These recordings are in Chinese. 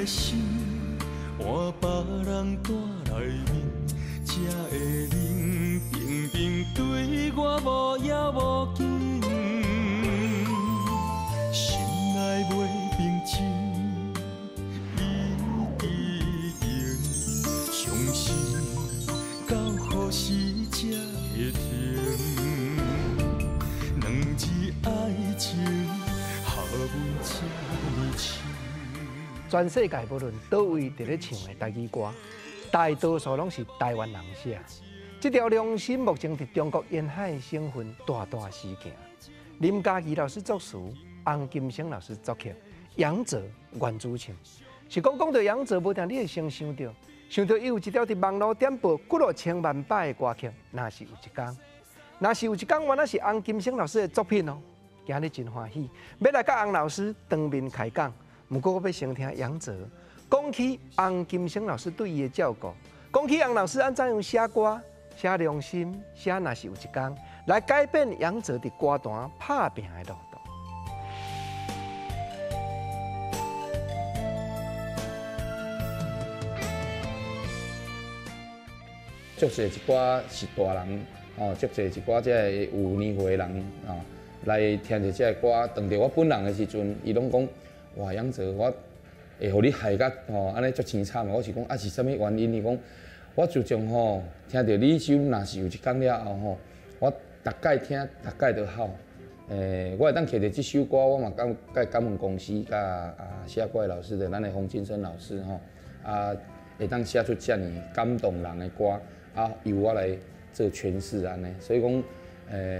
的心，换别人带来面，才会冷冰冰对我无影无景。心内袂平静，你已经伤心，到何时才会停？两字爱情，下文这么深。全世界无论倒位伫咧唱的台语歌，大多数拢是台湾人写。这条良心目前伫中国沿海省份大大事件。林嘉琪老师作词，洪金星老师作曲，杨泽原主唱。是讲到杨泽，无定你会先想到伊有一条伫网络点播几落千万摆的歌曲，若是有一天，原来是洪金星老师的作品哦。今日真欢喜，要来甲洪老师当面开讲。不过我要先听杨泽讲起洪金星老师对伊的照顾，讲起洪老师安怎样写歌、写良心、写若是有一天来改变杨泽伫歌坛打拼的路途。足侪一寡是大人哦，足侪一寡即个有年岁的人哦，来听着即个歌。当着我本人的时阵，伊拢讲。哇，杨泽，我会互你害甲吼，安尼足凄惨。我是讲，啊是啥物原因？伊讲，我自从吼听到你首若是有一天了后吼，我逐届听，逐届都好。我会当摕着即首歌，我嘛感恩公司甲写歌的老师的，咱的洪金生老师吼，会当写出遮尔感动人的歌，由我来做诠释安尼。所以讲，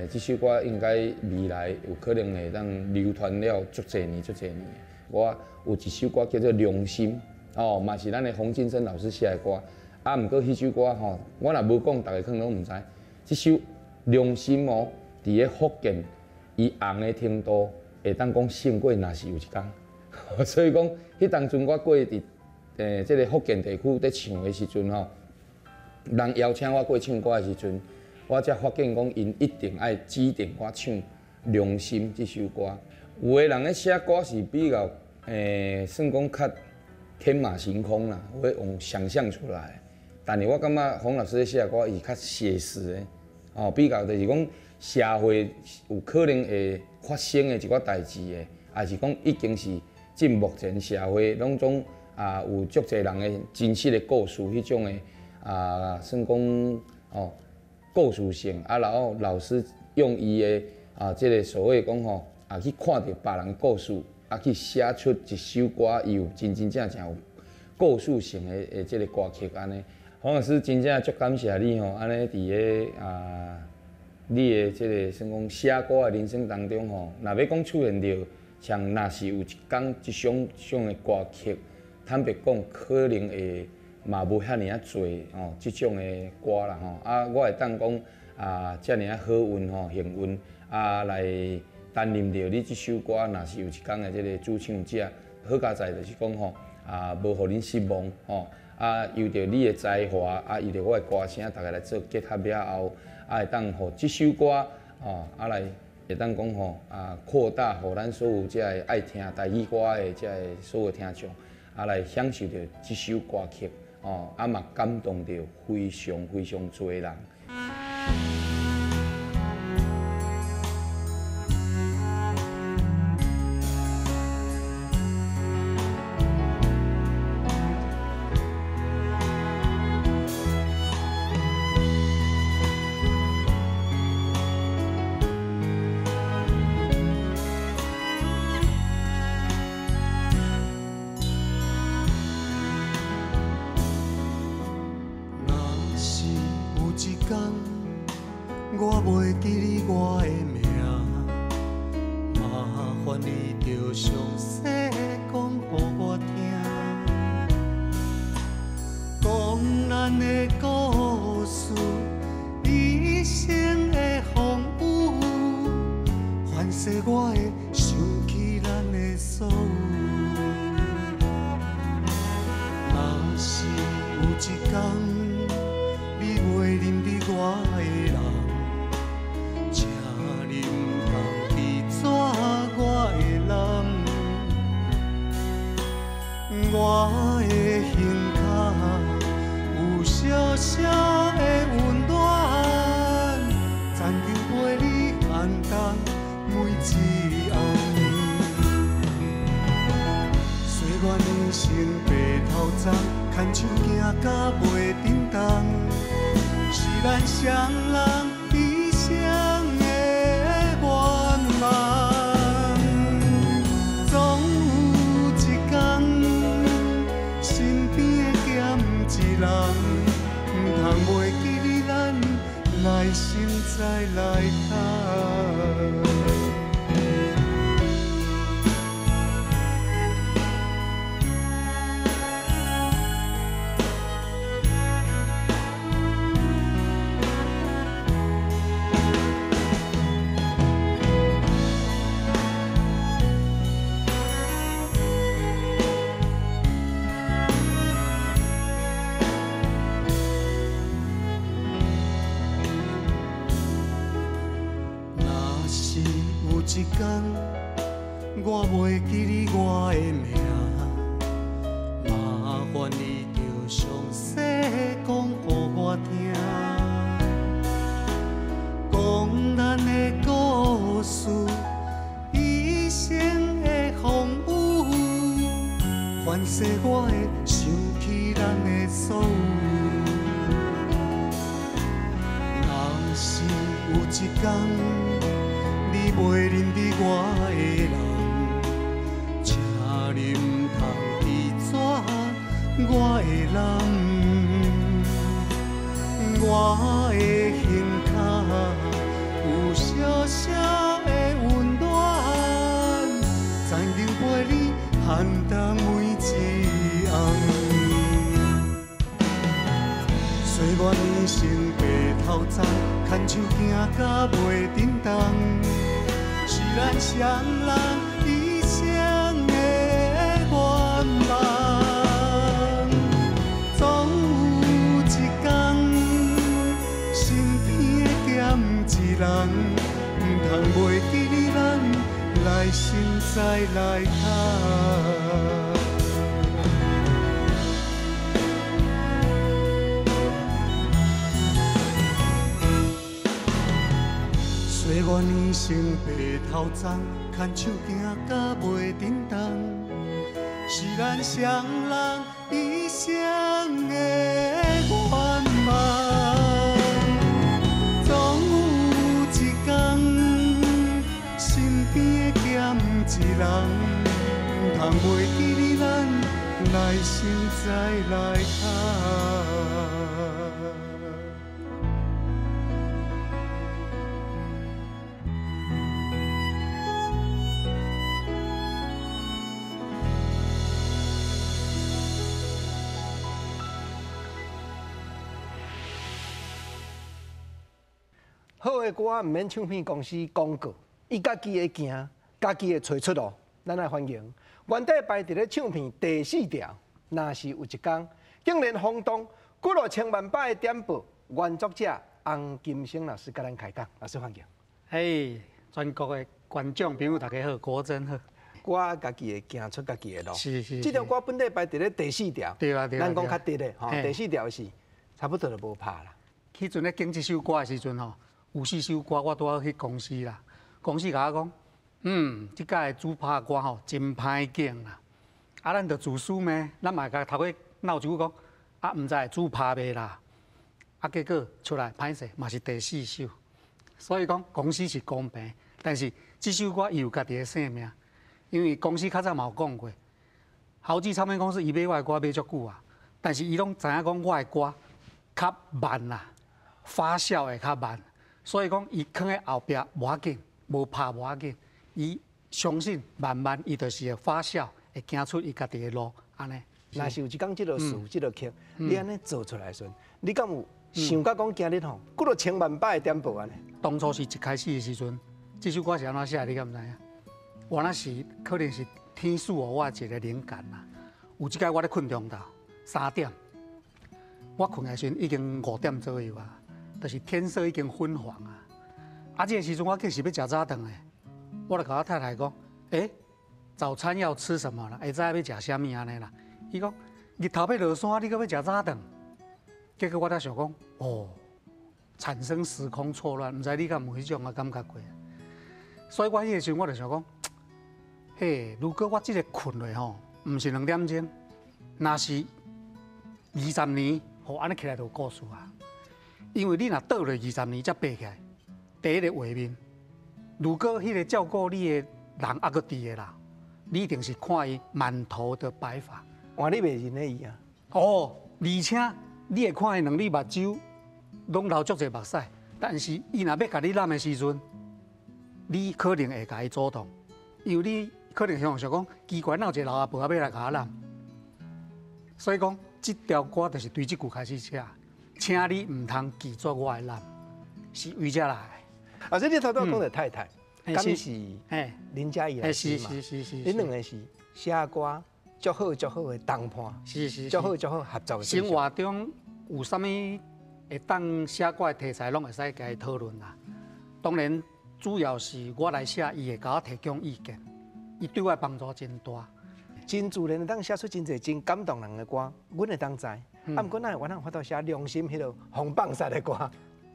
即首歌应该未来有可能会当流传了足侪年。我有一首歌叫做《良心》，哦，嘛是咱的洪金生老师写的歌。毋过迄首歌吼，我若无讲，大家可能拢毋知。即首《良心》哦，伫咧福建，伊红的程度会当讲胜过若是有一天。所以讲，迄当阵我过伫即个福建地区咧唱的时阵吼，人邀请我过唱歌的时阵，我才发现讲因一定爱指定我唱《良心》这首歌。有的人咧写歌是比较算讲较天马行空啦，会用想象出来。但是我感觉洪老师咧写歌伊较写实的，哦，比较就是讲社会有可能会发生的一寡代志的，还是讲已经是进目前社会拢总有足侪人的真实的故事，迄种的算讲哦故事性然后老师用伊的即个所谓讲吼去看到别人故事，去写出一首歌，伊有真正有故事性的即个歌曲安尼。洪老师真正足感谢你吼，安尼伫个你的即个算讲写歌的人生当中吼，若要讲出现着像若是有一天即种的歌曲，坦白讲可能会嘛无遐尔侪哦，即种的歌啦吼。我会当讲遮尔好运吼，幸运来担任着你即首歌，若是有一天的即个主唱者，好佳在就是讲吼无互恁失望吼。由着你的才华，由着我的歌声，大家来做结合了后，会当互即首歌来会当讲吼扩大，互咱所有即个爱听台语歌的即个所有听众，来享受着即首歌曲嘛感动着非常非常多人。我袂记你我的名，麻烦你着详细讲予我听，讲咱的故事，一生的风雨，反正我会想起咱的所有。若是有一天，你袂认得我的人。请你唔通记住我的人，我手行到袂振动，是咱双人一生的愿望。总有一天，身边的减一人，唔通袂记你咱来生再来谈。一天，我袂记你我的名，麻烦你着详细讲予我听，讲咱的故事，一生的风雨，反正我会想起咱的所有。若是有一天，你袂认得我的人，请你唔通记绝我的人。我的胸口有小小的温暖，曾经陪你寒冬每一暗。岁月年成白头鬃，牵手行到袂振动。是咱双人一生的愿望，总有一天，身边的减一人，唔通袂记你咱来生再来谈。岁月年成白头鬃，牵手行到袂振动，是咱双人一生的愿望。总有一天，身边的减一人，唔通袂记你咱来生再来谈。好的歌唔免唱片公司广告，伊家己会行，家己会找出路。咱来欢迎原底排伫咧唱片第4条，若是有一天竟然轰动几落千万摆的点播，原作者洪金星老师甲咱开讲，老师欢迎。嘿，全国的观众朋友大家好，国真好。我家己会行出家己的路。是是。这条歌本底排伫咧第4条，对啊对啊。咱讲较直的吼，第4条是差不多就无拍啦。迄阵咧经这首歌的时阵吼。有4首歌我拄好去公司啦，公司甲我讲，即届主拍歌吼真歹拣啦，啊，咱着自私咩？咱嘛甲头尾闹一句讲，啊，毋知主拍袂啦，啊，结果出来歹势嘛是第4首，所以讲公司是公平，但是即首歌伊有家己的性命，因为公司较早嘛有讲过，豪记唱片公司伊买我的歌买足久啊，但是伊拢知影讲我的歌较慢啦，发酵会较慢。所以讲，伊放在后壁无要紧，无拍无要紧。伊相信慢慢伊就是会发酵，会行出伊家己的路，安尼。若是有一天即个事、即个曲，你安尼做出来时，你敢有想到讲今日吼，几落千万摆的点播安尼？当初是一开始的时阵，这首歌是安怎写？你敢毋知影？原来是可能是天赐我一个灵感啦。有一摆我咧困中昼3点，我困的时阵已经5点左右啊。就是天色已经昏黄啊！啊，这个时阵我计是要食早顿的，我就甲我太太讲：，早餐要吃什么啦？下早要食啥物安尼啦？伊讲日头要落山，你搁要食早顿？结果我才想讲，产生时空错乱，毋知你敢有迄种的感觉过？所以我迄个时阵我就想讲，如果我即个困落吼，毋是2点钟，若是20年，吼，安尼起来就有故事啊。因为你若倒落20年才爬起来，第一个画面，如果迄个照顾你的人还佫伫的啦，你一定是看伊满头的白发。换你袂认得伊啊？哦，而且你会看伊两粒目睭拢流足侪目屎，但是伊若要甲你揽的时阵，你可能会甲伊阻挡，因为你可能想讲奇怪，哪有一个老阿婆要来甲我揽？所以讲，这条歌就是对这句开始写，请你唔通拒绝我的揽，是为这来的。而且你头拄讲的太太，敢是林嘉怡老师嘛？是。恁两个是写歌足好足好的同伴，是足好足好合作的。生活中有啥物会当写歌的题材，拢会使甲伊讨论啦。当然，主要是我来写，伊会甲我提供意见，伊对我的帮助真大。真自然会当写出真侪真感动人的歌，阮会当知。啊，毋过咱会有法度写良心迄落红放杀的歌。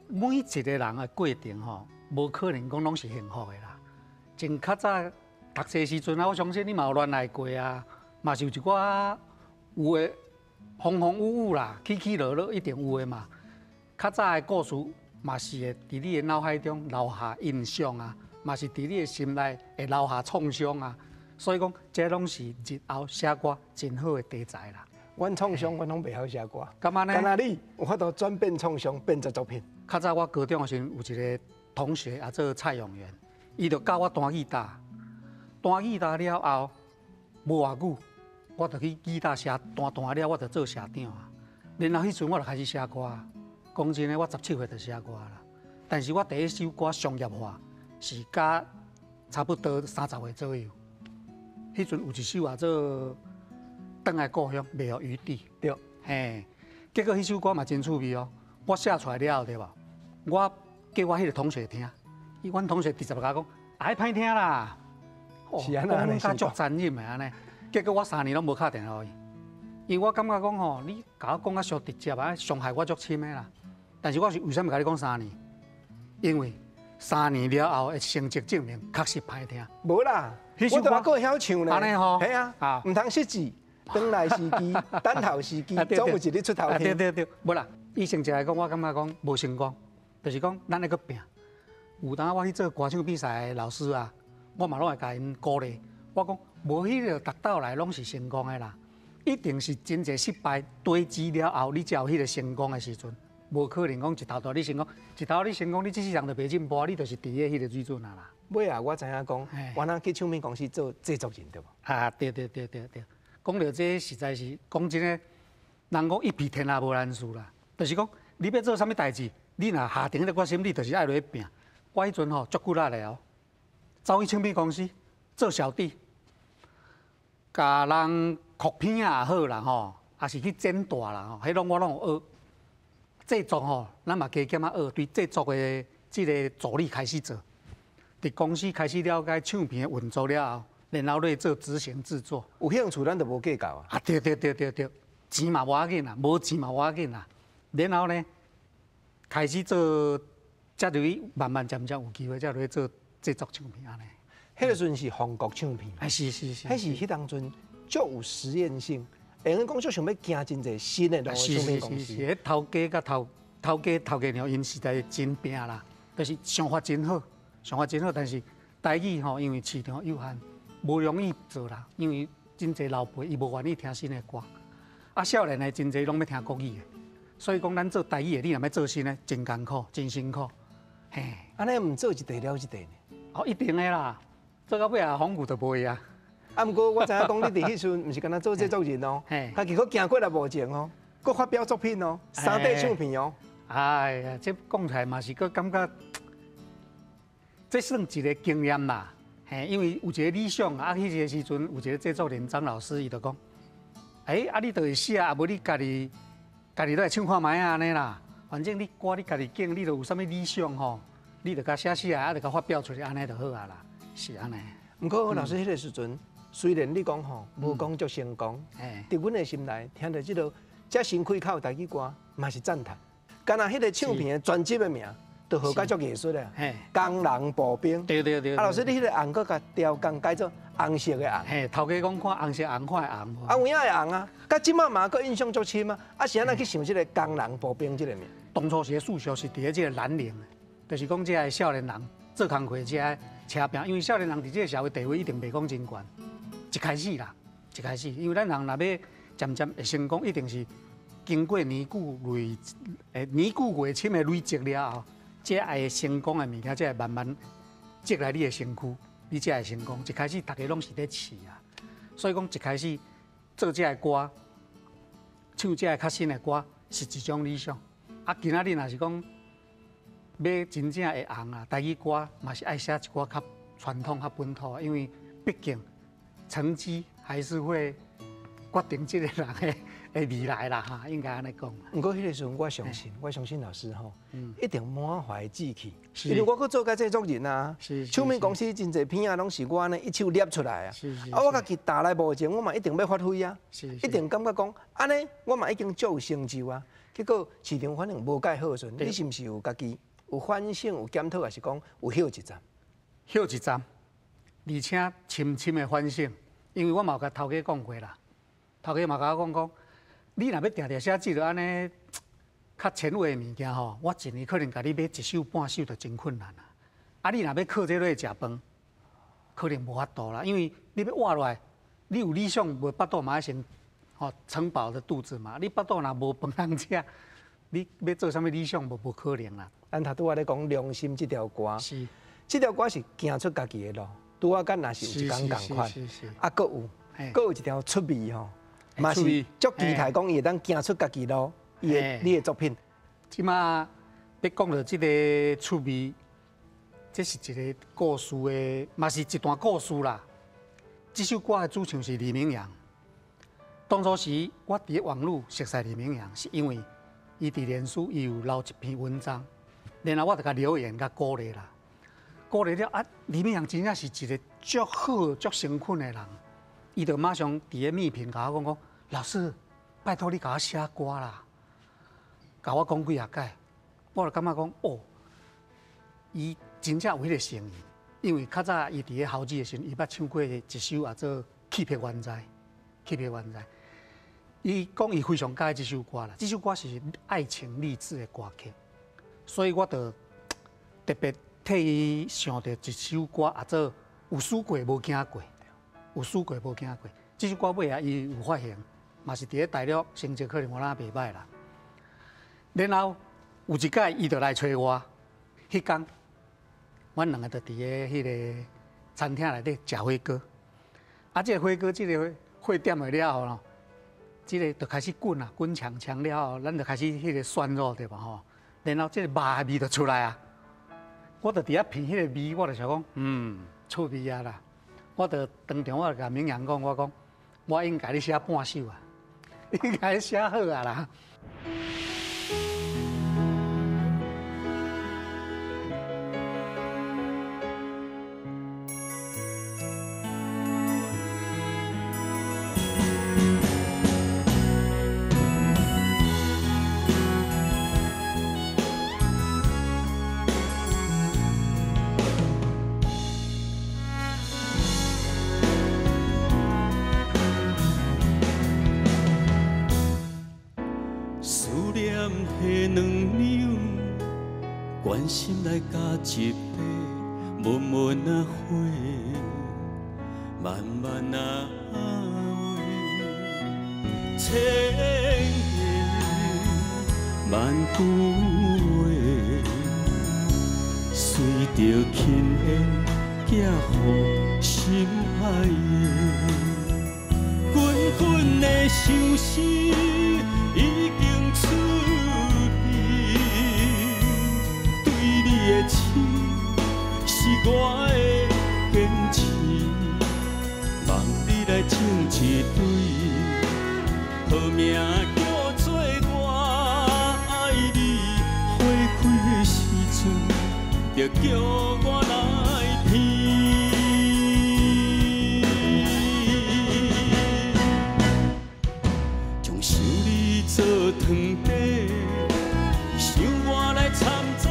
每一个人的过程吼，无可能讲拢是幸福的啦。从较早读册时阵啊，我相信你嘛有恋爱过啊，嘛是有一寡有诶风风雨雨啦，起起落落一定有诶嘛。较早的故事嘛是会伫你的脑海中留下印象啊，嘛是伫你的心内会留下创伤啊。所以讲，这拢是日后写歌真好的题材啦。阮创伤，阮拢袂晓写歌。干嘛呢？干那你有法度转变创伤变作作品？较早我高中的时阵有一个同学也做蔡永元，伊就教我弹吉他。弹吉他了后，无偌久，我就去吉他社弹了，我就做社长啊。然后迄阵我就开始写歌。讲真诶，我17岁就写歌啦。但是我第一首歌商业化是甲差不多30岁左右。迄阵有一首啊做《返来故乡》，未有余地。对，嘿，结果迄首歌嘛真趣味哦。我写出来了后，对吧？我叫我迄个同学听，阮同学直接甲我讲，哎，歹听啦。是安尼，讲足残忍的安尼。结果我3年拢无敲电话伊，因为我感觉讲吼，你甲我讲啊伤直接啊，伤害我足深的啦。但是我是为什么甲你讲3年？因为3年了后的成绩证明，确实歹听。无啦，我都还够晓唱呢。安尼吼，系啊，唔通失志，等来时机，等候时机，总有一日出头天。对，无啦。以成绩来讲，我感觉讲无成功，就是讲咱那个拼。有当我去做歌唱比赛的老师啊，我嘛拢会甲因鼓励。我讲无迄个达到来拢是成功的啦，一定是真侪失败堆积了后，你才有迄个成功的时阵。无可能讲一头到你成功，一头你成功，你这世人就袂进步，你就是伫迄个水准啊啦。尾啊，我知影讲，我那去唱片公司做制作人对无？啊，对。讲到这实在是讲真诶，人讲一匹天下无难事啦。就是讲你要做啥物代志，你若下定迄个决心，你就是爱落去拼。我迄阵吼足骨力的哦，走去唱片公司做小弟，甲人扩片也好啦吼，也是去剪带啦吼，迄我拢有学。制作吼，咱嘛加减啊学，对制作的即个助理开始做，伫公司开始了解唱片的运作了后，然后咧做执行制作。有兴趣咱就无计较啊。啊，对，钱嘛无要紧啦，无钱嘛无要紧啦。然后呢，开始做，才就慢慢渐渐有机会，才就做制作唱片安尼。迄个阵是红国唱片，哎，是，迄是迄当阵足有实验性。会用讲，就想要行真侪新的路的唱片公司。是，头家甲头家娘因实在真拼啦，就是想法真好，但是台语吼，因为市场有限，无容易做啦。因为真侪老辈伊无愿意听新的歌，啊，少年的真侪拢要听国语的，所以讲咱做台语的，你若要做新的，真艰苦，真辛苦。嘿，安尼唔做一地了一地呢？哦，一定的啦，做到尾啊，风雨就袂啊。啊，毋过我知影讲你伫迄阵，毋是干那做制作人哦，家己佫行过来无前哦，佫发表作品哦，3底唱片哦。哎呀，这讲起来嘛是佫感觉，这算一个经验啦。嘿，因为有一个理想啊，迄个时阵有一个制作人张老师，伊就讲，啊你就会写，啊无你家己来唱看卖啊安尼啦。反正你歌你家己拣，你就有啥物理想吼，你就甲写啊，就甲发表出来，安尼就好啊啦，是安尼。毋过老师迄个时阵。虽然你讲吼无讲足成功，伫阮的心内听到即落遮新开口台语歌，嘛是赞叹。敢若迄个唱片的专辑的名都好解做艺术的。嘿，工人步兵。对对对。啊，老师，你迄个红，搁甲雕工改做红色的红。嘿，头家讲看红色红，看红。啊，有影的红啊，甲即马嘛搁印象足深啊。啊，是安怎去想即个工人步兵即个名？当初是叙述是伫咧即个兰陵，就是讲即个少年人做工课，即个车拼，因为少年人伫即个社会地位一定袂讲真悬。一开始啦，一开始，因为咱人若要渐渐会成功，一定是经过年久月深的累积了后，才会成功的物件，才会慢慢积来你的身躯，你才会成功。一开始大家拢是咧试啊，所以讲一开始做这个歌，唱这个较新的歌，是一种理想。啊，今仔日若是讲要真正会红啊，台语歌嘛是爱写一寡较传统、较本土的，因为毕竟成绩还是会决定这个人的未来啦哈，应该安尼讲。不过迄个时阵，我相信老师吼，一定满怀志气，是因为我搁做甲制作人啊，是唱片公司真侪片啊，拢是我呢一手捏出来啊。啊，我家己打来无情，我嘛一定要发挥啊，一定感觉讲安尼，我嘛已经足有成就啊。结果市场反正无介好时，你是毋是有家己有反省、有检讨，还是讲有休一站？休一站，而且深深的反省，因为我嘛有甲头家讲过啦，头家嘛甲我讲，你若要定定写这个安尼较前卫的物件吼，我一年可能甲你买一首半首就真困难啦。啊，你若要靠这落食饭，可能无法度啦，因为你要活落来，你有理想无巴肚嘛要先吼撑饱的肚子嘛，你巴肚若无饭通食，你要做啥物理想无可能啦。咱头拄仔咧讲良心这条歌，是，这条歌是行出家己的路，拄仔敢若是有一工共款，啊，搁有一条出味吼，嘛是足期待讲伊会当行出家己路，你的作品。即马要讲到即个趣味，这是一个故事的，嘛是一段故事啦。这首歌的主唱是李明阳。当初时我伫网络熟悉李明阳，是因为伊伫脸书伊有留一篇文章，然后我就甲留言甲鼓励啦。鼓励了啊，李明阳真正是一个足好、足诚恳的人。伊就马上伫个密评甲我讲，老师，拜托你甲我写歌啦。甲我讲几下解，我就感觉讲哦，伊真正有迄个诚意，因为较早伊伫咧校子的时阵，伊捌唱过一首啊做《欺骗冤哉》，欺骗冤哉。伊讲伊非常喜欢这首歌啦，这首歌是爱情励志的歌曲，所以我就特别替伊想到一首歌啊做有输过无惊过，有输过无惊过。这首歌尾啊伊有发行，嘛是伫咧大陆成绩可能无哪袂歹啦。然后有一届，伊就来找我。迄天，阮两个就伫咧迄个餐厅内底食火锅。啊，这个火锅，这个火点下了后咯，这个就开始滚啊，滚强了后，咱就开始迄个涮肉对吧吼？然后这个肉的味就出来啊。我就伫遐闻迄个味，我就想讲，趣味啊啦。我就当场我就甲明阳讲，我讲，我应该你写半首啊，应该写好啊啦。关心来加一杯，闷闷啊火，慢慢啊话，千言万句话，随着轻烟寄予心爱的，滚滚的相思已经出。的情是我的坚持，望你来种一对，好命叫做我爱你。花开的时阵，就叫我来闻。将想你做汤底，想我来掺做。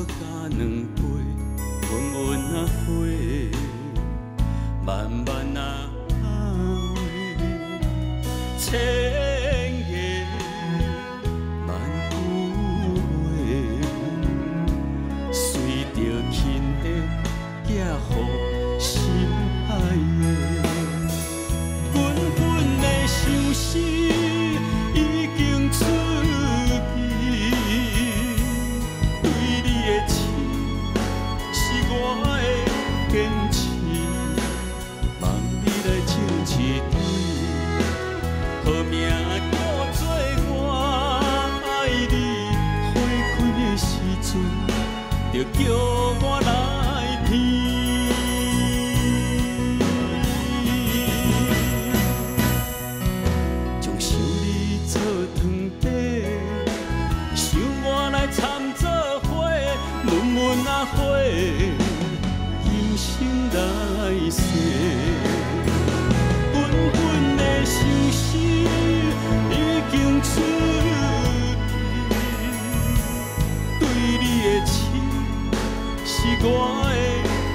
加两杯，温温啊火，慢慢啊话，千言万句话，随着轻的寄予心爱的，滚滚的相思已经出去，对你的情是我的坚持，望你来种一堆，好命叫做我爱你，花开的时阵，就叫我来闻。将想你做汤底，想我来掺做伙，温温啊火，今生来世。滚滚的相思已经出去，对你的情是我的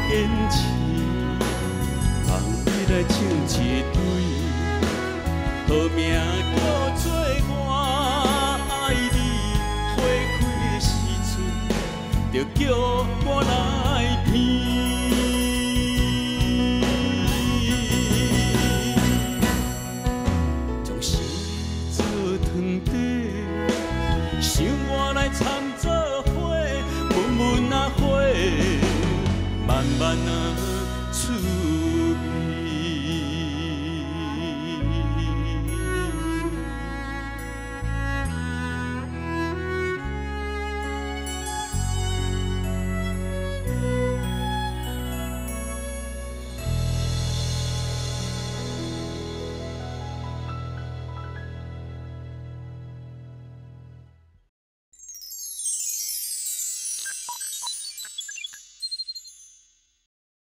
坚持，望你来种一堆，好命叫做我爱你，花开的时阵，就叫我来闻。将心做汤底，想我来掺做伙，温温啊火，慢慢啊出味。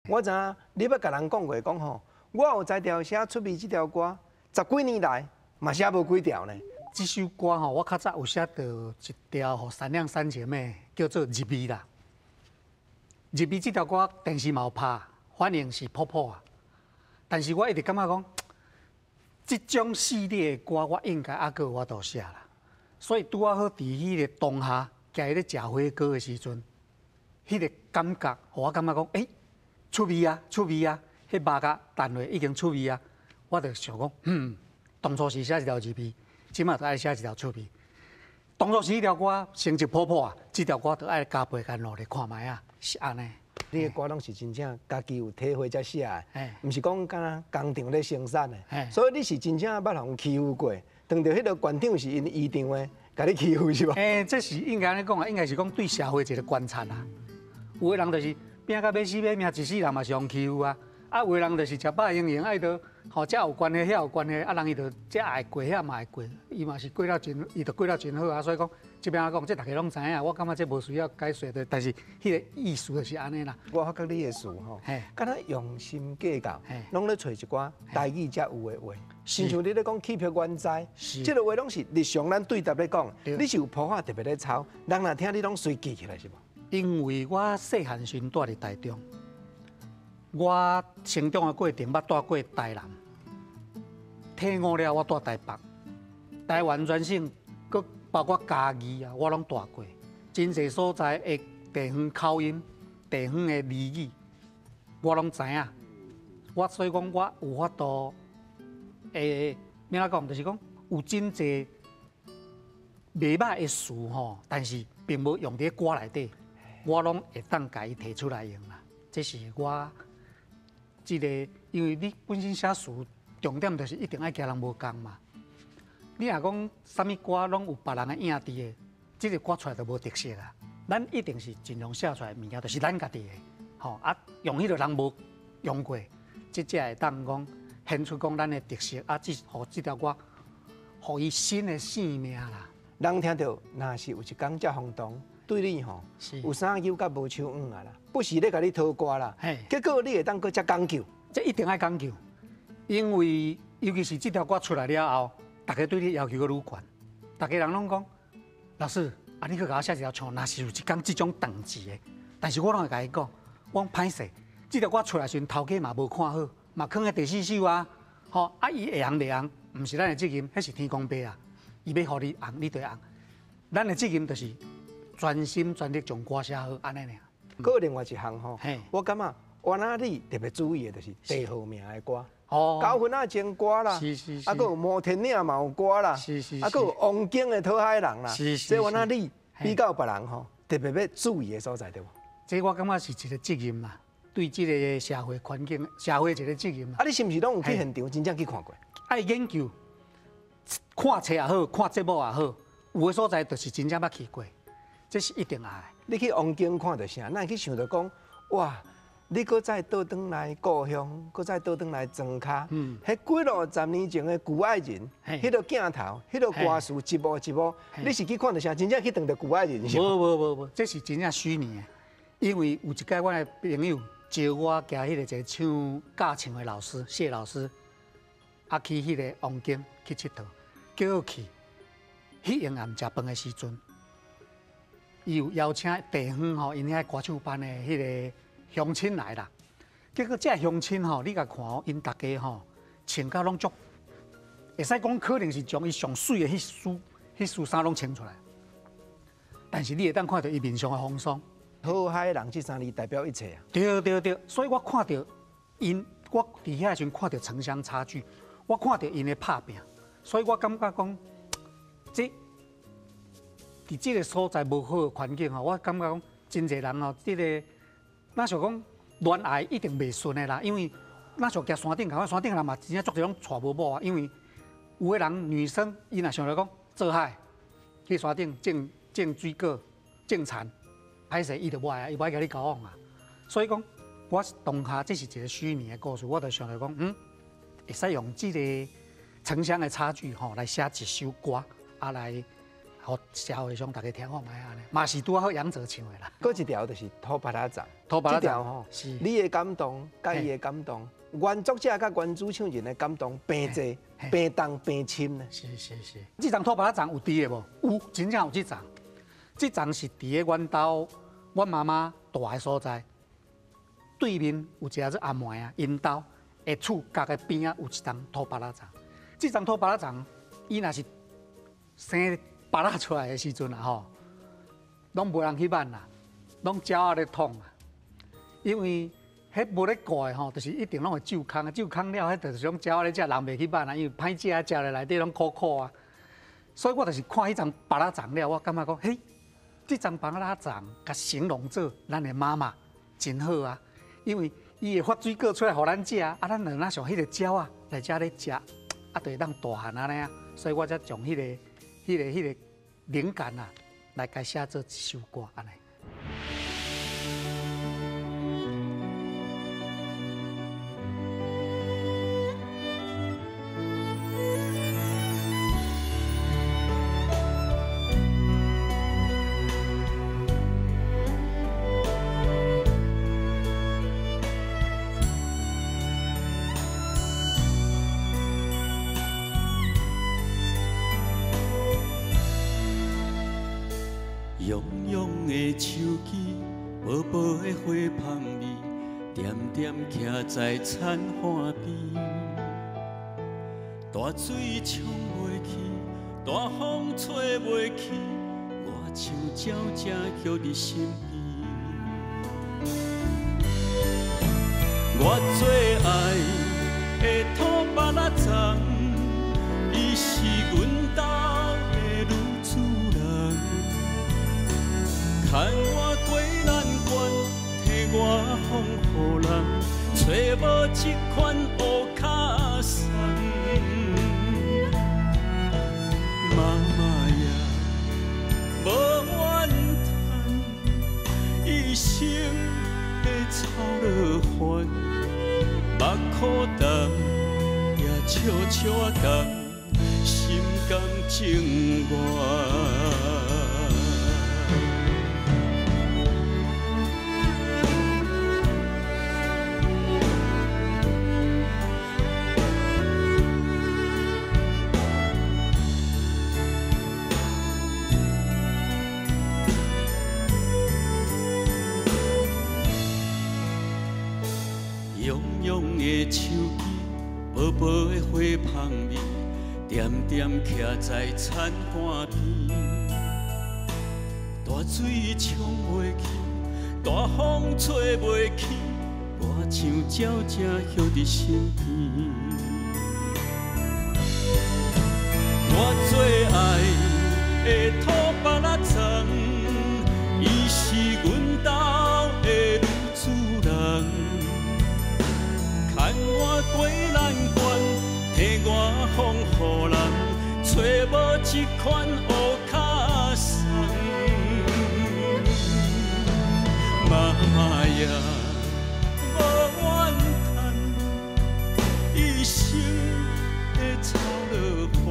我知影你要甲人讲过讲吼，我有才调写出味这条歌，10几年来嘛写无几条呢。这首歌吼，我较早有写到一条吼闪亮三姐妹，叫做《入味》啦。《入味》这条歌电视嘛有拍，反应是普普啊。但是我一直感觉讲，这种系列的歌我应该还阁有法度写啦。所以拄啊好伫迄个当下，家己咧食火锅的时阵，迄个感觉，互我感觉讲，出味啊，出味啊！迄肉甲蛋类已经出味啊！我就想讲，当初是写一条入味，即马就爱写一条出味。当初是一条歌成绩普普啊，这条歌就爱加倍加努力看卖啊，是安尼。你的歌拢是真正家己有体会才写的，毋是讲敢若工厂咧生产的。所以你是真正捌人欺负过，当着迄个馆长是因异常的，甲你欺负是无？这是应该安尼讲啊，应该是讲对社会一个观察啊。有的人就是。拼到要死要命，一世人嘛是互欺负啊！啊，有的人就是食饱闲闲，爱到吼这有关系，遐有关系，啊，人伊就这爱过，遐嘛爱过，伊嘛是过了真，伊就过了真好啊！所以讲，这边讲，这大家拢知影，我感觉这无需要解说的，但是迄个意思就是安尼啦。我发觉你的词吼，敢若用心计较，拢咧找一寡台语才有的话，亲像你咧讲气魄原哉，这个话拢是日常咱对答咧讲，你是有谱法特别咧抄，人若听你拢随记起来是无？因为我细汉时住伫台中，我成长的过程捌住过台南，退伍了我住台北，台湾全省，佮包括嘉义啊，我拢住过。真侪所在的地方口音、地方的俚语，我拢知影。所以讲我有法度，怎啊讲，就是讲有真侪袂歹的词吼，但是并无用伫歌内底。我拢会当家己提出来用啦，这是我这个，因为你本身写词，重点就是一定爱惊人无共嘛。你若讲啥物歌拢有别人的影伫的，这个歌出来就无特色啦。咱一定是尽量写出来物件，就是咱家己的，吼啊，用迄个人无用过，这才会当讲显出讲咱的特色啊，互这条歌，互伊新的生命啦。人听到，若是有一天才轰动。对你吼，有啥有甲无唱啊啦，不是咧甲你讨歌啦，结果你会当搁遮讲究，这一定爱讲究，因为尤其是这条歌出来了后，大家对你要求搁愈悬，大家人拢讲，老师啊，你去甲我写一条唱，若是有一天即种等级的，但是我拢会甲伊讲，我歹势，即条歌出来时阵，头家嘛无看好，嘛放喺第4首啊，吼啊，伊会红袂红，毋是咱的责任，迄是天公伯啊，伊要互你红，你就红。咱的责任就是专心全力将歌写好，安尼尔。搁有另外一项吼嘿，我感觉原仔日特别注意的就是地号名的歌。哦，九份仔情歌啦，是是是啊，搁有摩天岭嘛有歌啦，是是是啊，搁有王景的讨海人啦，是是所以原仔日嘿比较别人吼，特别要注意的所在对无？这我感觉是一个责任啦，对这个社会环境、社会一个责任啦。啊，你是毋是拢有去现场真正去看过？爱研究，看册也好，看节目也好，有的所在就是真正捌去过，这是一定爱。你去王景看到啥？咱会去想到讲，哇！你搁再倒转来故乡，搁再倒转来庄卡，迄几60年前的旧爱人，迄个镜头，迄个歌词一幕一幕，你是去看到啥？真正去当到旧爱人是？无，这是真正虚拟的。因为有一届我的朋友招我加迄个一个唱教唱的老师谢老师，啊去迄个王景去佚佗，叫我去。迄宴暗食饭的时阵，伊有邀请地方吼，因遐歌手班的迄个乡亲来啦。结果这乡亲吼，你甲看哦，因大家吼穿甲拢足，会使讲可能是将伊上水的迄束衫拢穿出来，但是你会当看到伊面上的风霜。讨海人这3字代表一切啊！对，所以我看到因，我伫遐时阵看到城乡差距，我看到因的拍拼，所以我感觉讲，伫这个所在无好的环境吼，我感觉讲真侪人吼，咱想讲恋爱一定袂顺的啦，因为咱上徛山顶，山顶人嘛真正足侪拢娶无某啊，因为有的人女生伊若想着讲做海去山顶种水果、种田。歹势，伊就无爱，伊无爱甲你交往啊。所以讲，我当下这是一个虚拟的故事，我就想着讲，会使用这个城乡的差距吼，来写一首歌，啊来，互社会上大家听看卖安尼，嘛是拄好杨泽唱的啦。搁一条就是土巴拉站，土巴拉站这条吼，是你的感动，甲伊的感动，原作者甲原主唱人的感动，并济、并重、并深呢。是。这张土巴拉站有伫的无？有，真正有这张。这张是伫个阮兜，阮妈妈住的所在，对面有一个是阿妹啊，因兜下厝隔个边啊有一张土巴拉trang。这张土巴拉trang，伊若是生巴拉出来的时阵啊吼，拢无人去挽啦，拢鸟仔咧捅啊。因为迄无咧顾的吼，就是一定拢会蛀空啊，蛀空了，迄就是种鸟仔咧食，人袂去挽啊，因为歹食啊，食咧内底拢苦苦啊。所以我就是看迄张巴拉trang了，我感觉讲嘿。这张巴拉trang甲形容做咱的妈妈真好啊，因为伊会发水果出来互咱食，啊，咱就若像迄个鸟啊来遮咧食，啊，就会当大汉安尼啊，所以我才将迄个灵感啊来甲写做一首歌安尼。慵慵的手机，薄薄的花香味，点点徛在田花边。大水冲袂去，大风吹袂去，我像鸟只叫你身边。我最爱的土巴拉trang，伊是阮兜的女主人。牵我过难关，替我风雨人，找无一款乌卡送。妈妈呀，无怨叹，一生的操劳烦，目苦淡，也笑笑淡，心甘情愿。慵慵的手机，薄薄的花香味，点点徛在田岸边。大水冲袂去，大风吹袂去，歌唱鸟正响伫身边。我最爱的土巴拉藏，伊是阮家的女主人。牵我过难关，替我风雨人，找无一款乌卡送。妈妈呀，无怨叹，一生的操劳烦，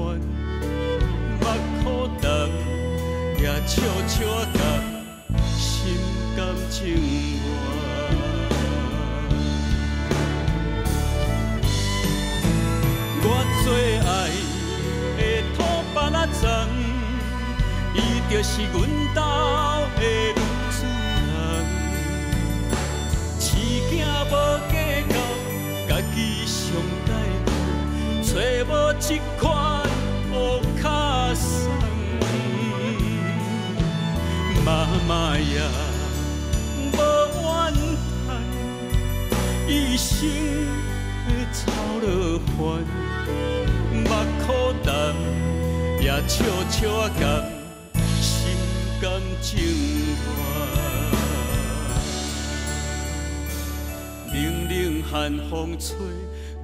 目苦淡，也笑笑甘，心甘情愿。我最爱的土巴拉藏，伊就是阮家的女主人。饲囝无计较，家己上代求，找无一款乌卡送。妈妈呀，无怨叹，一生的操劳烦。目苦淡，也笑笑甘，心甘情愿。冷冷寒风吹，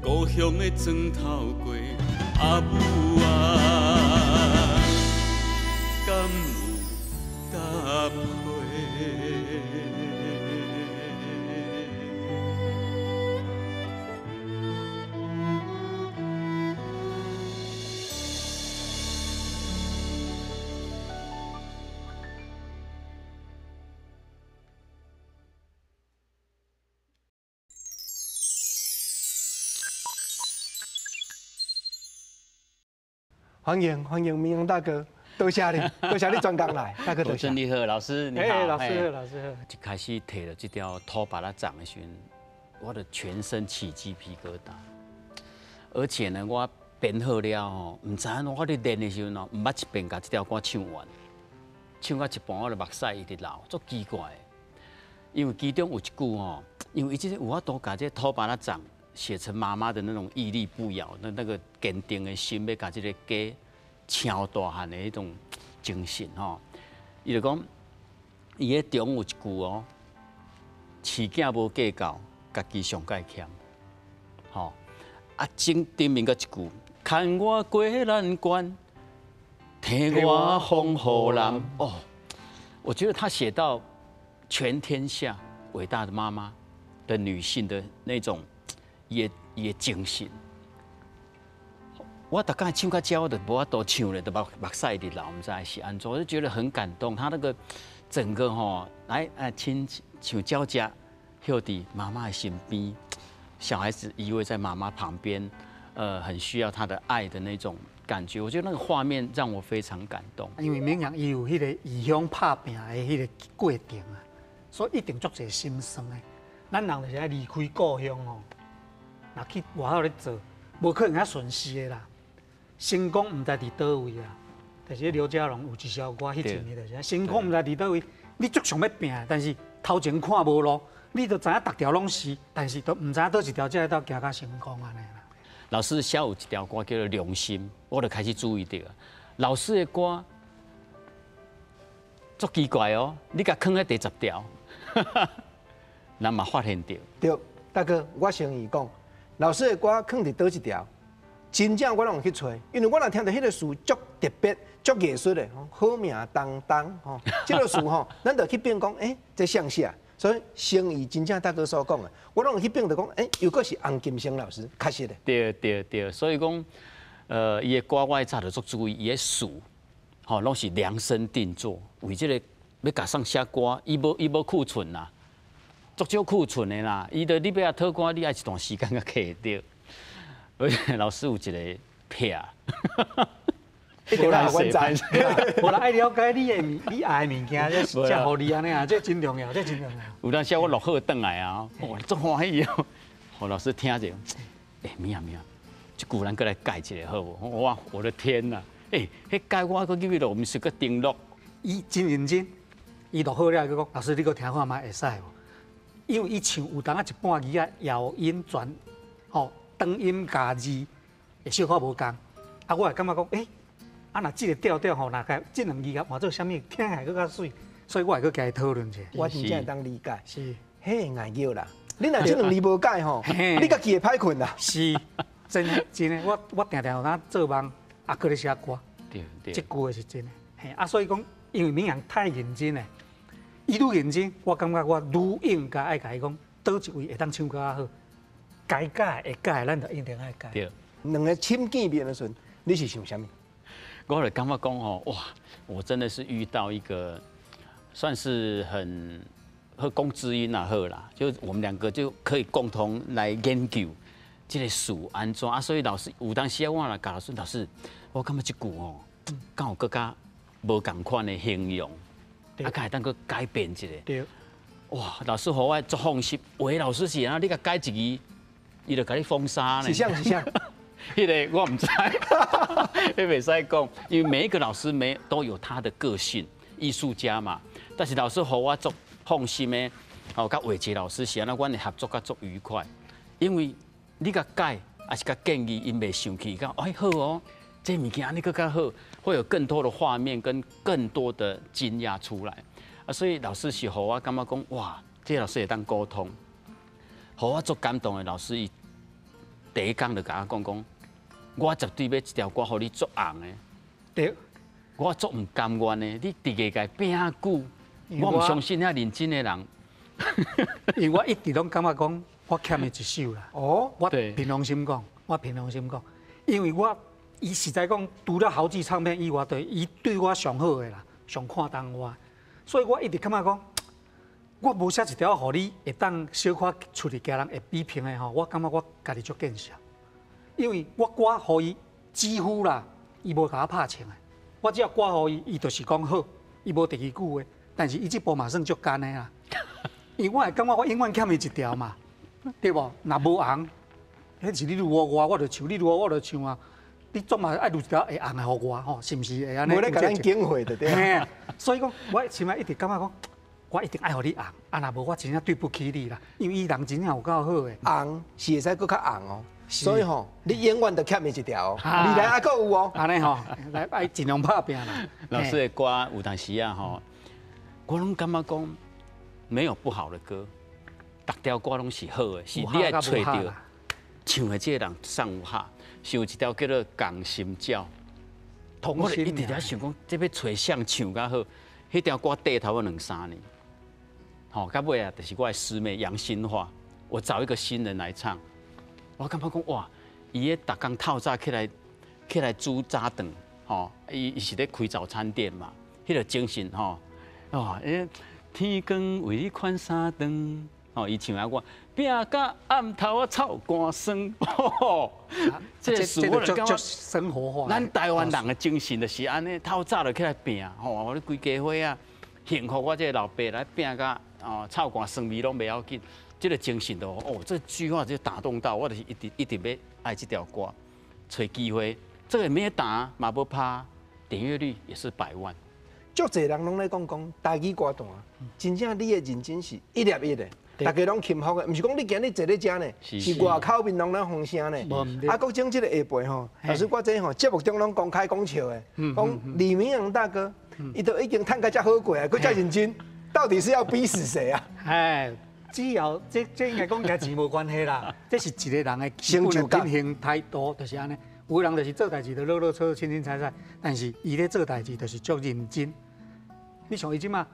故乡的砖头街，阿母啊，敢有搭配？欢迎，明阳大哥，多谢你，多谢你专工来，大哥多谢。你好，老师你好。哎，老师好。一开始摕了这条土巴拉掌的时候，我的全身起鸡皮疙瘩。而且呢，我编好了吼，唔知影我伫练的时候呢，唔捌一遍把这条歌唱完，唱到一半我的目屎一直流，足奇怪的。因为其中有一句吼，因为这有法度把这土巴拉掌写成妈妈的那种屹立不摇的那个坚定的心，要把这个家超大汉的那种精神吼。伊就讲，伊迄中有一句哦，饲囝无计较，家己上介欠。吼啊，顶面个一句，看我过难关，替我风雨人。哦，我觉得他写到全天下伟大的妈妈的女性的那种。也精神，我大概唱到这，我就无法度唱了，就目屎直流，唔知是安怎，我就觉得很感动。他那个整个吼，亲像娇家，休伫妈妈的身边，小孩子依偎在妈妈旁边，很需要她的爱的那种感觉。我觉得那个画面让我非常感动。因为明阳伊有迄个异乡打拼的迄个过程啊，所以一定足侪心酸的。咱人就是爱离开故乡哦。若去外口咧做，无可能遐顺势的啦。成功唔知伫倒位啦，但是刘家荣有一首歌，迄阵的就是成功唔知伫倒位，你足想要拼，但是头前看无路，你都知影逐条拢是，但是都唔知影倒一条才会到行到成功安尼啦。老师写有一条歌叫做《良心》，我就开始注意到，老师的歌足奇怪哦，你甲放喺第10条，咱嘛发现到。对，大哥，我先伊讲。老师的歌放伫倒一条，真正我拢去找，因为我若听到迄个词足特别、足艺术的，好命当当吼，这个词吼，咱就去变讲，这像啥？所以诚意真正大哥所讲的，我拢去变就讲，又个是洪金生老师，确实的。对，所以讲，伊的歌我早就足注意，伊的词，吼，拢是量身定做，为这个要加上写歌，伊无库存啦。足少库存的啦，伊的你要讨歌，你爱一段时间才摕得到。而且老师有一个撇，一定要稳在。无啦，爱了解你爱的物件，才互你安尼啊，这真重要，这真重要。有当时我落课转来啊，哇，足欢喜哦！我老师听着，明啊，这句咱过来改一下好无？哇，我的天呐！迄改我搁入去落，毋是搁登录。伊真认真，伊录好了，伊讲老师你搁听看嘛会使无？因为伊唱有当啊一半字啊，咬音转，长音加字，会小可无共。啊，我也感觉讲，啊若即个调调吼，若甲即两字啊换做啥物，听起来搁较水，所以我会搁加伊讨论一下。我真正会当理解，是，迄个硬叫啦。你若即两字无改吼，你家己会歹困啦。是，真的，我定定有当做梦，啊，搁咧写歌，对，即句话是真的。啊，所以讲，因为闽人太认真嘞，伊愈认真，我感觉我愈应该爱甲伊讲，倒一位会当唱歌较好，该改会改，咱就一定爱改。对。两个亲见面的时阵，你是想啥物？我就感觉讲吼，哇，我真的是遇到一个算是很和公知音啊，好啦，就我们两个就可以共同来研究这个词安怎啊。所以老师有当时我来教老师，我感觉这句哦，敢有更加无共款的形容，啊，敢会当去改变一下。对。哇，老师好我足放心，喂，老师是啊，你甲改一字，伊就甲你封杀呢。是像。迄个我唔知，迄袂使讲，因为每一个老师都有他的个性，艺术家嘛。但是老师和我足放心的，甲伟杰老师是安那，阮的合作甲足愉快。因为你甲改，还是甲建议，因袂生气，讲好哦，这物件安尼较好，会有更多的画面跟更多的惊讶出来。啊，所以老师是和我感觉讲，哇，这老师会当沟通，和我足感动的老师伊。第一讲就甲我讲，我绝对要一条歌，互你足红的。对。我足唔甘愿的，你伫个家拼啊久，我唔相信遐认真的人。因为我一直拢感觉讲，我欠伊一首啦。哦。我凭良心讲，因为伊实在讲，除了豪记唱片以外，对伊对我上好的啦，上看重我，所以我一直感觉讲。我无写一条，互你会当小可出去家人会比拼的吼，我感觉我家己足见识，因为我歌互伊几乎啦，伊无甲我拍枪的，我只要歌互伊，伊就是讲好，伊无第二句话，但是伊这步马算足干的啦，因为我会感觉我永远欠伊一条嘛，对无？若无红，迄是你如我就唱，你如我就唱啊，你总嘛爱录一条会红的互我吼，是毋是会安尼？无咧甲咱经费的对。所以讲，我起码一直感觉讲。我一定爱互你红，啊，若无我真正对不起你啦，因为伊人真正有够好诶。红是会使搁较红哦，所以吼，你永远都欠伊一条哦，未来还搁有哦。安尼吼，来爱尽量拍拼啦。老师的歌有当时啊吼，我拢感觉讲没有不好的歌，逐条歌拢是好的，是你爱找到唱的这个人上有下，像有一条叫做《港心照》，我一直在想讲，这要找谁唱较好，迄条歌底头了2、3年。好，到尾啊，就是我的师妹杨新华，我找一个新人来唱，我感觉讲哇，伊个逐工透早起来煮早顿，吼，伊是咧开早餐店嘛，迄个精神吼，哇，天光为你款三顿，哦，伊唱啊我拼甲暗头啊臭干酸，吼，这个是我感觉生活化，咱台湾人的精神就是安尼，透早就起来拼，吼，我咧规家伙啊，幸福我这个老爸来拼甲。臭汗酸味拢袂要紧，这个精神都这句话就打动到我，就是一直要爱这条歌，找机会，这个没打嘛不怕，点阅率也是100万。足侪人拢咧讲台语歌坛，真正你的认真是一粒一的，大家拢钦服的，毋是讲你今日坐咧遮呢，是外口面拢咧风声呢。啊，搁整这个下晡吼，老师我这吼节目中拢公开讲笑的，讲李明阳大哥，伊都已经趁甲遮好过啊，佫遮认真。到底是要逼死谁啊？只要这应该讲甲钱无关系啦，这是一个人的基本的品行态度，就是安尼。有人就是做代志就乐乐错、清清彩彩，但是伊咧做代志就是足认真。你像伊即马，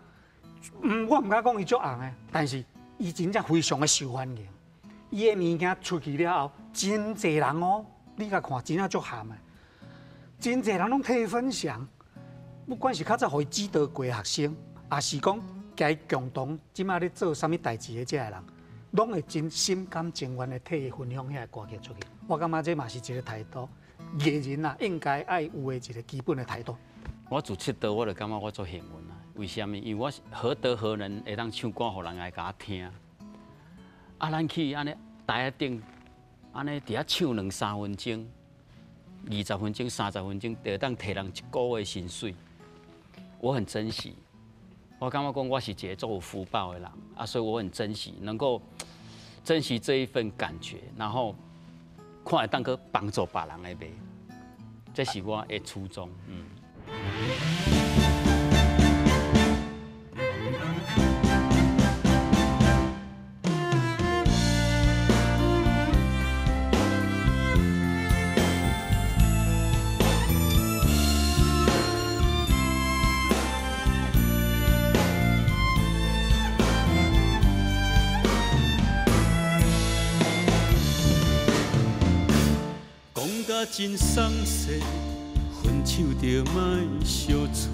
我唔敢讲伊足红的，但是伊真正非常的受欢迎。伊的物件出去了后，真侪人哦，你甲看真正足咸的，真侪人拢替伊分享。不管是较早互伊指导过学生，也是讲。甲伊共同即马咧做啥物代志的这个人，拢会真心甘情愿的替伊分享遐个歌曲出去。我感觉这嘛是一个态度，艺人啊应该爱有的一个基本的态度。我自出道我就感觉我足幸运啊，为什么？因为我何德何能会当唱歌，互人来甲我听。啊，咱去安尼台顶，安尼伫遐唱2-3分钟、20分钟、30分钟，就当摕人一个月薪水。我很珍惜，我感觉讲我是一个做有福报的人啊，所以我很珍惜，能够珍惜这一份感觉，然后看会当去帮助别人的呗，这是我的初衷。真爽势，分手着莫相催。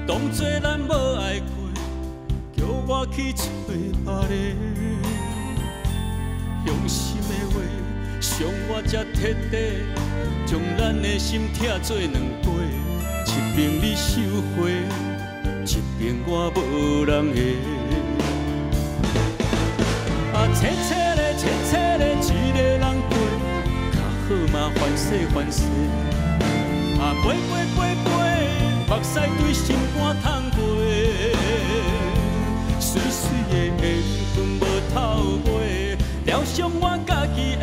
当作咱无爱过，叫我去找别个。用心的话，伤我才彻底，将咱的心拆做2杯。一边你收回，一边我无人下。啊，切切的，切切的，一个人过。好嘛，烦死烦死！啊，飞飞飞飞，目屎对心肝淌过。水水的缘分无透尾，疗伤我家己的。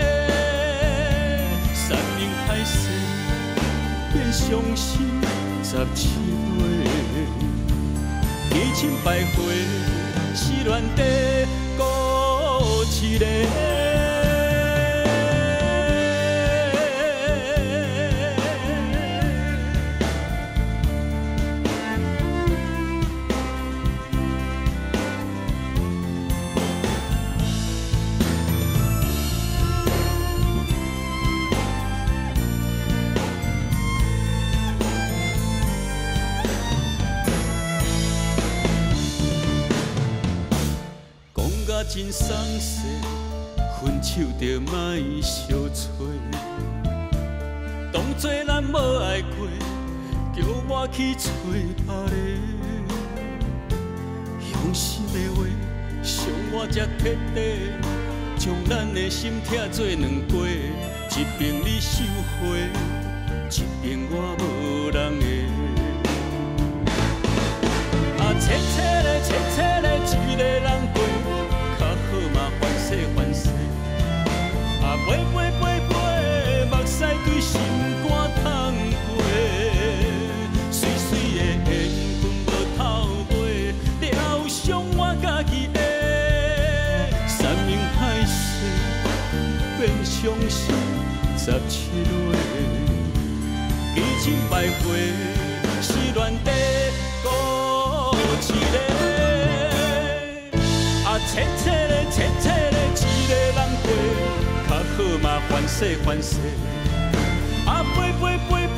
山盟海誓变伤心17月，奇情败花，失恋地孤一个。真爽势，分手着莫相催。当作咱无爱过，叫我去找别个。用心的话，伤我才彻底，将咱的心拆做2杯。一边你收回，一边我无人下。啊，切切的，切切的，一个人过。烦死烦死，啊飞飞飞飞，目屎对心肝淌过。水水的缘分无透尾，疗伤我家己的。山盟海誓变伤心17月，奇情败花，失恋地孤一个。啊，切切的，切切的，一个人过，较好嘛，烦死烦死。啊，飞飞飞飞，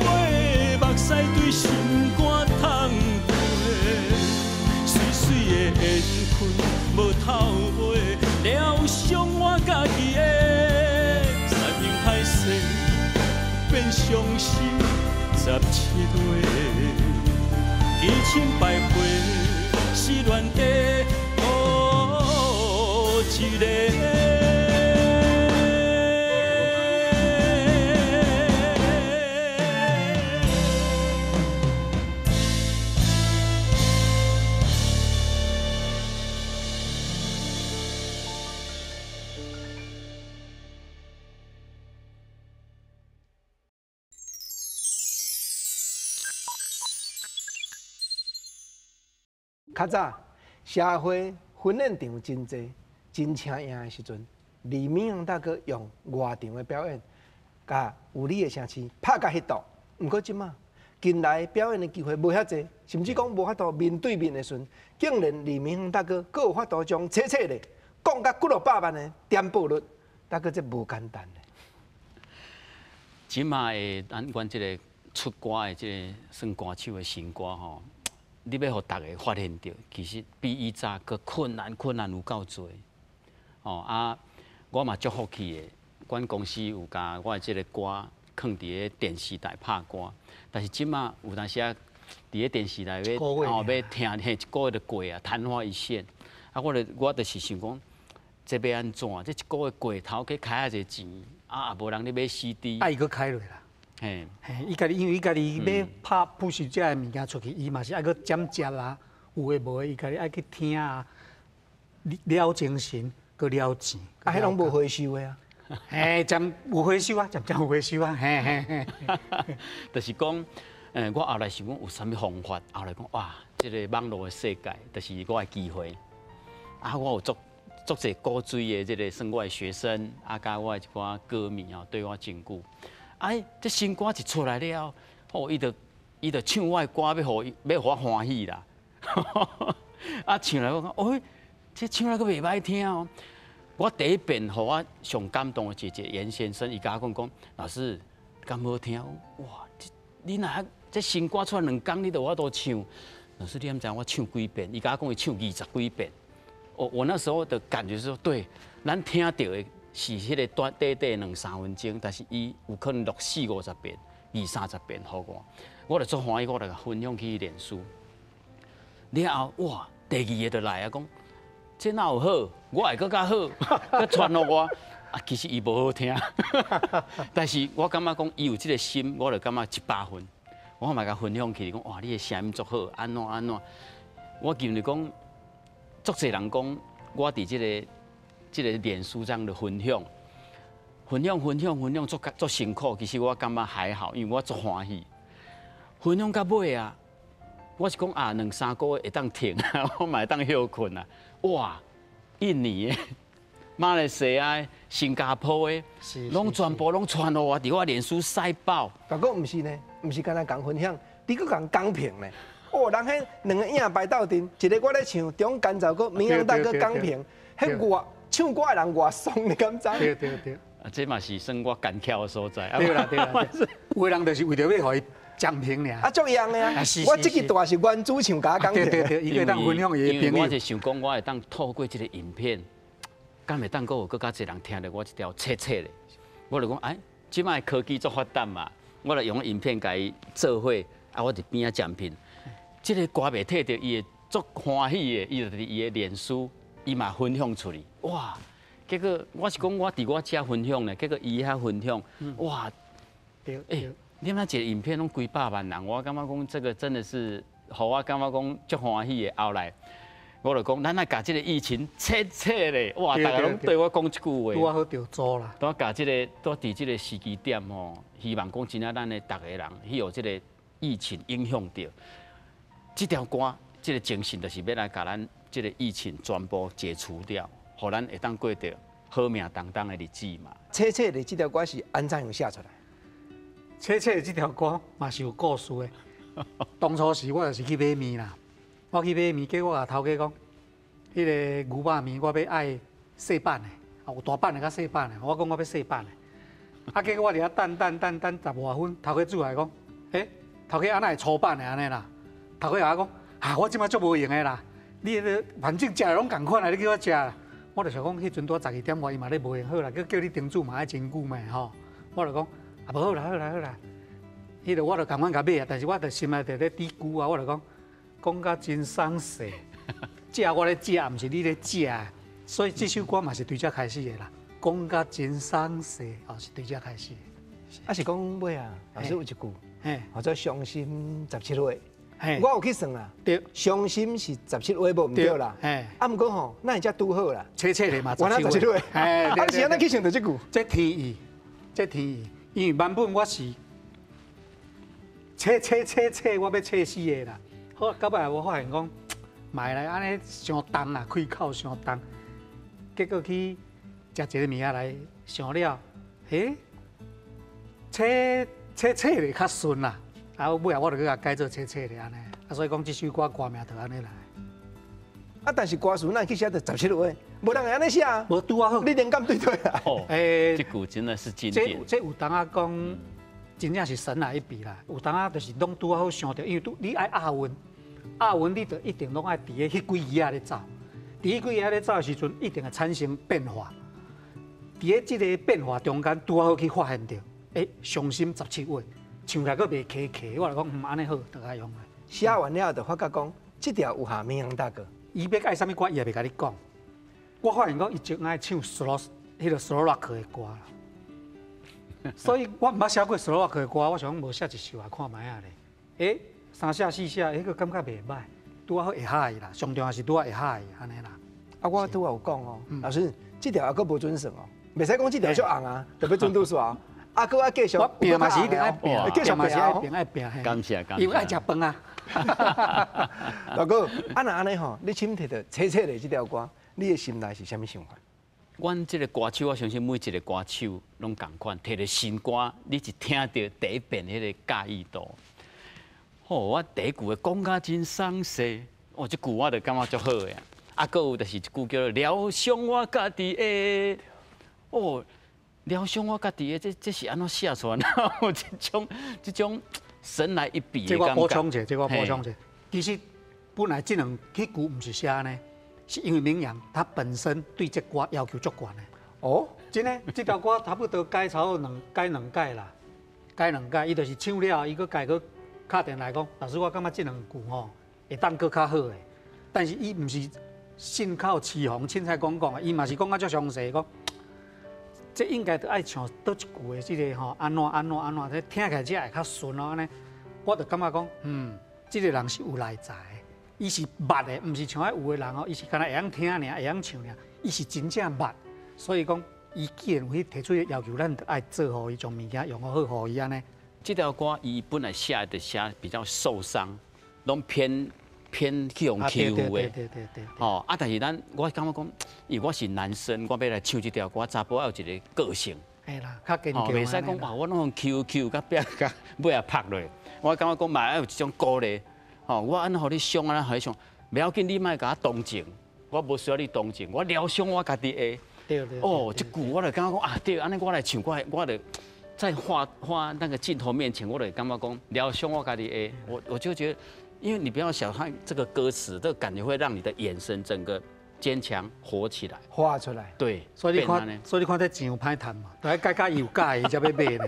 目屎对心肝淌过。水水的缘分无透尾，疗伤我家己的。山盟海誓变伤心17月，奇情败花，失恋地。一个。较早社会婚宴场真多。真请赢的时阵，李明阳大哥用外场的表演，甲有你的城市拍甲迄度。毋过即马近来表演的机会无遐济，甚至讲无法度面对面的时阵，竟然李明阳大哥阁有法度将切切的讲甲几落百万的点播率，大哥这无简单的。即马的阮即个出歌的即个算歌手的新歌吼，你要互大家发现到，其实比以前阁困难有够多。哦啊，我嘛足福气的，阮公司有甲我即个歌放伫咧电视台拍歌，但是即马有当时啊，伫咧电视台要听，一个月就过啊，昙花一现。啊，我就是想讲，这要安怎？这一个月过头去开下侪钱，也无人咧买 CD。伊搁开落啦。嘿，伊家己因为伊家己要拍布施遮个物件出去，伊嘛是爱搁剪接啦，有诶无诶，伊家己爱去听啊，了精神，搁了钱。啊，迄拢无回收诶啊。嘿，渐有回收啊，渐有回收啊，嘿嘿嘿。就是讲，我后来想讲有啥物方法，后来讲哇，这个网络诶世界，就是我诶机会。啊，我有做者鼓吹诶，这个算我诶学生，啊，甲我诶一寡歌迷哦，对我真久。哎，这新歌一出来了，哦，伊就唱我诶歌，要互我欢喜啦。啊，唱来我讲，哦，这唱来阁袂歹听哦。我第一遍，互我上感动的一个严先生，伊甲我讲，老师，敢好听？哇，你若这新歌出来2天，你都我都唱。老师，你毋知我唱几遍？伊甲我讲，伊唱20几遍。我那时候的感觉是说，对，咱听到的是迄个短2、3分钟，但是伊有可能录40、50遍、20、30遍，互我就足欢喜，我就分享去脸书。了后，哇，第2个就来啊，讲。这哪有好？我会更较好，佮传互我。啊，其实伊无好听，但是我感觉讲伊有这个心，我就感觉100分。我嘛甲分享起，讲哇，你的声音足好，安怎安怎。我记得讲，足侪人讲，我伫这个脸书上的分享，足辛苦。其实我感觉还好，因为我足欢喜。分享到尾啊，我是讲啊，2、3个月会当停，我嘛会当休困啊。哇！印尼的、马来西亚的、新加坡的，拢全部拢传互我，伫我脸书晒爆。不过毋是呢，毋是干那讲分享，你佫讲讲评呢。哦，人迄2个影摆斗阵，一个我咧唱，中间奏个民谣大哥讲评，迄外唱歌的人外爽，你敢知？对。啊，这嘛是算我干巧的所在。对啦。有的人就是为着要互伊讲评尔。啊，足样的啊！我这个大是原主唱甲讲评。对，伊会当分享伊的朋友。我就想讲，我会当透过这个影片，敢会当有更加侪人听到我一条切切的。我就讲，哎，即摆科技足发达嘛，我就用影片甲伊做伙，啊，我伫边仔讲评。这个歌袂摕到伊的足欢喜的，伊就伫伊的脸书，伊嘛分享出去。哇！结果我是讲我伫我遮分享呢，结果伊遐分享，哇！对。你们一个影片拢几百万人，我感觉讲这个真的是，互我感觉讲足欢喜的。后来，我就讲，咱来甲这个疫情切咧，哇！大家拢对我讲一句话，拄好着做啦。都甲这个，都伫这个时机点吼，希望讲真正咱的逐个人，去有这个疫情影响到，这条歌，这个精神就是要来甲咱这个疫情全部解除掉，互咱会当过着好命当当的日子嘛。切切的这条歌是安怎样写出来？切切这条歌嘛是有故事的。当初时我就是去买面啦，我去买面，结果我甲头家讲，迄个牛肉面我要爱细版的，有大版的甲细版的，我讲我要细版的。啊，结果我伫遐等10外分，头家煮来讲，头家安那会粗版的安尼啦？头家甲我讲，啊，我即摆足无用的啦，你反正食拢共款啦，你叫我食啦。我就想讲，迄阵拄12点外，伊嘛咧无用好啦，叫你叮嘱嘛爱真久嘛吼，我就讲。啊，无好啦，迄个我就共款甲买啊，但是我就心内伫咧嘀咕啊，我就讲甲真爽势，食我咧食，毋是你咧食，所以这首歌嘛是对遮开始的啦，讲甲真爽势，哦是对遮开始的。啊是讲尾啊，老师有一句，叫做伤心17月，我有去算啦，对，伤心是17月无毋对啦，啊毋过吼，那人家拄好啦，切切的嘛17月，啊是安尼去想到这句，这天意，因为原本我是切，我要切死的啦。好，到尾我发现讲，买来安尼伤重啦，开口伤重。结果去食一个物仔来想了，切的较顺啦。啊，尾我就去甲改做切的安尼。啊，所以讲这首歌歌名就安尼来。啊，但是歌词咱去写到17月，无人会安尼写啊。无拄啊好，你灵感对啊。哦，这句真的是经典。这有当啊讲，真正是神来一笔啦。有当啊就是拢拄啊好想到，因为你爱押韵你就一定拢爱伫个迄几字仔咧走。伫迄几字咧走的时阵，一定会产生变化。伫个即个变化中间，拄啊好去发现到，伤心17月，唱起来佫袂卡，我就讲安尼好，就爱用啦。写完了就发觉讲，这条有下名大哥。伊要爱啥物歌，伊也袂甲你讲。我发现讲伊就爱唱迄个 slow rock 的歌啦。所以我毋捌写过 slow rock 的歌，我想无写一首来看卖啊咧。三写四写，个感觉袂歹，拄啊好会嗨啦，上重要是拄啊会嗨安尼啦。啊，我拄有讲哦，老师，这条还佫无准算哦，袂使讲这条足红啊，特别准度数啊。啊，佫爱继续，我拼嘛是一定爱拼，继续嘛是爱拼拼。爱拼。感谢感谢。因为爱食饭啊。老哥，啊那安尼吼，你请摕到切切的这条歌，你的心内是啥物想法？阮这个歌手，我相信每一个歌手拢共款，摕着新歌，你是听到第一遍迄个介意度。我第一句的讲甲真爽势，这句我就感觉足好个啊。啊，搁有就是一句叫做疗伤我家己的，疗伤我家己的，这是安怎写出来？有这种神来一笔的感觉。这我补充者，这我补充者。其实本来这句毋是写呢，是因为明阳他本身对这歌要求足悬的。哦，真的，这条歌差不多改超改两改啦，改两改，伊就是唱了，伊搁改搁敲电来讲，老师我感觉这两句吼会当搁较好的，但是伊毋是信靠起哄凊彩讲的，伊嘛是讲啊足详细讲。这应该都爱唱倒一句的，这个吼安怎，这听起来才会较顺哦安尼。我就感觉讲，这个人是有内在的，伊是捌的，毋是像迄有的人哦，伊是干那会晓听尔，会晓唱尔，伊是真正捌。所以讲，伊既然有去提出要求，咱就爱做好伊，将物件用好互伊安尼。这条歌伊本来写的写比较受伤，拢偏去用欺负的。对。但是我感觉讲，因为我是男生，我要来唱这条歌，查甫要有一个个性。嘿啦，较坚强。袂使讲哇，我拢用 Q，甲壁甲尾啊拍落。我感觉讲嘛要有一种鼓励。我安怎互你伤，安怎互你伤，袂要紧，你莫甲我同情，我无需要你同情，我疗伤我家己的。对。这句我就感觉讲啊，对，安尼我来唱，我就在画那个镜头面前，我就感觉讲疗伤我家己的。我就觉得。因为你不要小看这个歌词，这个感觉会让你的眼神整个坚强活起来，画出来。对，所以你看这钱有歹赚嘛，都要改有改的才要买呢。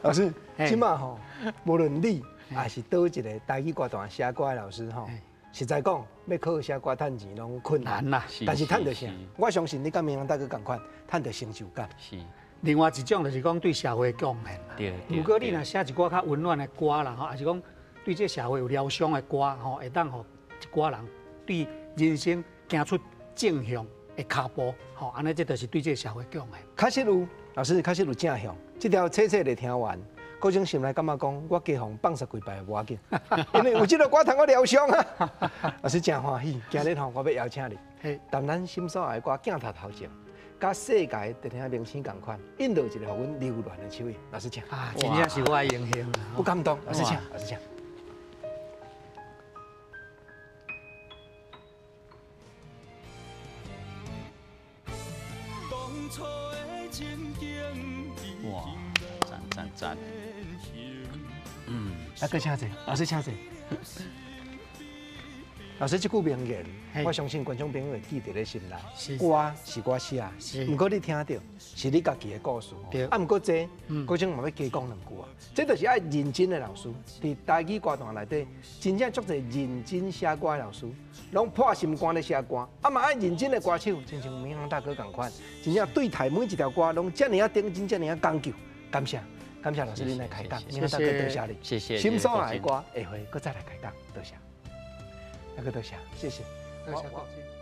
老师，即马吼，无论你还是倒一个台语歌坛写歌的老师吼，实在讲要靠写歌赚钱拢困难啦。但是赚到啥？我相信你甲明阳大哥同款，赚到成就感。是。另外一种就是讲对社会贡献啦。对。如果你若写一寡较温暖的歌啦，吼，还是讲。对这社会有疗伤的歌，吼，会当互一寡人对人生行出正向的脚步，吼，安尼这就是对这社会贡献。确实有，老师确实有正向。这条切切的听完，个种心内感觉讲，我加放放10几摆无要紧，因为有这个歌通我疗伤啊。老师真欢喜，今日吼我要邀请你，谈咱心所爱的歌镜头头前，甲世界电影明星同款，引导一个互阮流恋的手艺。老师请。啊，真正是我的荣幸啊！不感动，老师请，老师请。哇，赞！来，搁请坐，老师请坐。老师这句名言，我相信观众朋友会记在咧心内。歌是我写，不过你听到是你家己的故事。啊，不过这，各种嘛要加讲两句啊。这就是爱认真的老师，伫台语歌坛内底，真正足侪认真写歌的老师，拢破心肝咧写歌。啊嘛爱认真的歌手，亲像明阳大哥同款，真正对待每一条歌拢遮尔啊认真，遮尔啊讲究。感谢老师您来开讲，明阳大哥多谢你。谢谢。心所爱的歌，下回搁再来开讲，多谢。那个多谢，谢谢。多谢。